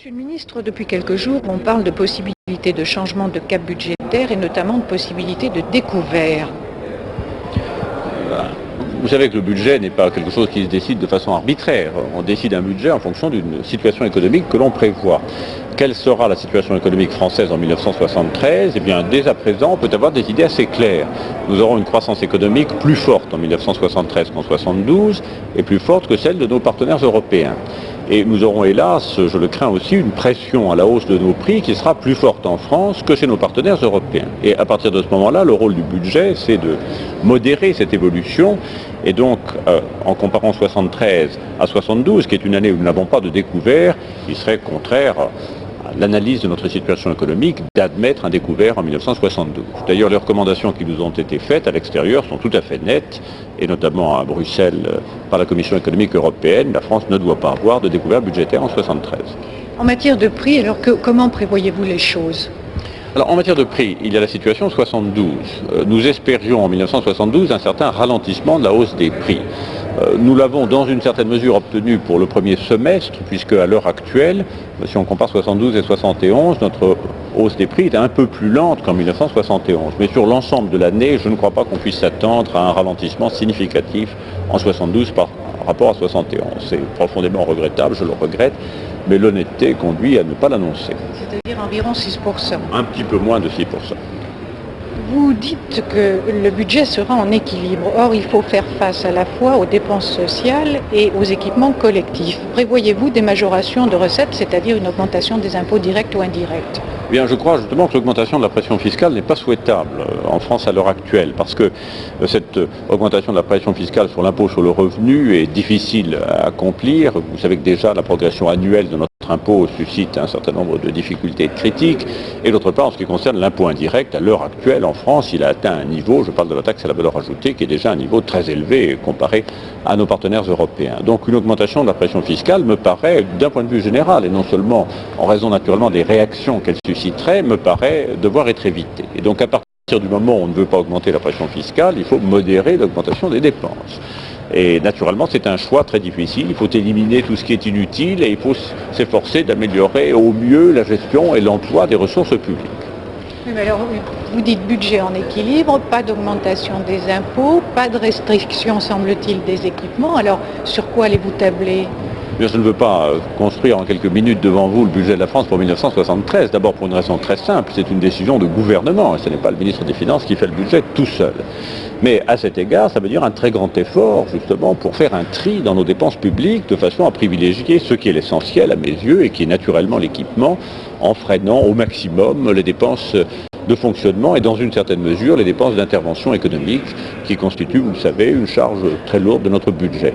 Monsieur le ministre, depuis quelques jours, on parle de possibilités de changement de cap budgétaire et notamment de possibilités de découvert. Vous savez que le budget n'est pas quelque chose qui se décide de façon arbitraire. On décide un budget en fonction d'une situation économique que l'on prévoit. Quelle sera la situation économique française en 1973 ? Eh bien, dès à présent, on peut avoir des idées assez claires. Nous aurons une croissance économique plus forte en 1973 qu'en 1972 et plus forte que celle de nos partenaires européens. Et nous aurons hélas, je le crains aussi, une pression à la hausse de nos prix qui sera plus forte en France que chez nos partenaires européens. Et à partir de ce moment-là, le rôle du budget, c'est de modérer cette évolution. Et donc, en comparant 73 à 72, qui est une année où nous n'avons pas de découvert, il serait contraire à l'analyse de notre situation économique d'admettre un découvert en 1972. D'ailleurs, les recommandations qui nous ont été faites à l'extérieur sont tout à fait nettes, et notamment à Bruxelles par la Commission économique européenne, la France ne doit pas avoir de découvert budgétaire en 73. En matière de prix, alors comment prévoyez-vous les choses ? Alors, en matière de prix, il y a la situation 72. Nous espérions en 1972 un certain ralentissement de la hausse des prix. Nous l'avons dans une certaine mesure obtenu pour le premier semestre, puisque à l'heure actuelle, si on compare 72 et 71, notre hausse des prix est un peu plus lente qu'en 1971. Mais sur l'ensemble de l'année, je ne crois pas qu'on puisse s'attendre à un ralentissement significatif en 72 par rapport à 71. C'est profondément regrettable, je le regrette, mais l'honnêteté conduit à ne pas l'annoncer. C'est-à-dire environ 6%. Un petit peu moins de 6%. Vous dites que le budget sera en équilibre. Or, il faut faire face à la fois aux dépenses sociales et aux équipements collectifs. Prévoyez-vous des majorations de recettes, c'est-à-dire une augmentation des impôts directs ou indirects ? Bien, je crois justement que l'augmentation de la pression fiscale n'est pas souhaitable en France à l'heure actuelle, parce que cette augmentation de la pression fiscale sur l'impôt sur le revenu est difficile à accomplir. Vous savez que déjà la progression annuelle de notre impôt suscite un certain nombre de difficultés critiques. Et d'autre part, en ce qui concerne l'impôt indirect, à l'heure actuelle en France, il a atteint un niveau, je parle de la taxe à la valeur ajoutée, qui est déjà un niveau très élevé comparé à nos partenaires européens. Donc une augmentation de la pression fiscale me paraît, d'un point de vue général, et non seulement en raison naturellement des réactions qu'elle susciterait, me paraît devoir être évitée. Et donc à partir du moment où on ne veut pas augmenter la pression fiscale, il faut modérer l'augmentation des dépenses. Et naturellement, c'est un choix très difficile. Il faut éliminer tout ce qui est inutile et il faut s'efforcer d'améliorer au mieux la gestion et l'emploi des ressources publiques. Oui, mais alors, vous dites budget en équilibre, pas d'augmentation des impôts, pas de restriction, semble-t-il, des équipements. Alors, sur quoi allez-vous tabler ? Je ne veux pas construire en quelques minutes devant vous le budget de la France pour 1973. D'abord pour une raison très simple, c'est une décision de gouvernement et ce n'est pas le ministre des Finances qui fait le budget tout seul. Mais à cet égard, ça veut dire un très grand effort justement pour faire un tri dans nos dépenses publiques de façon à privilégier ce qui est l'essentiel à mes yeux et qui est naturellement l'équipement, en freinant au maximum les dépenses de fonctionnement et dans une certaine mesure les dépenses d'intervention économique qui constituent, vous le savez, une charge très lourde de notre budget.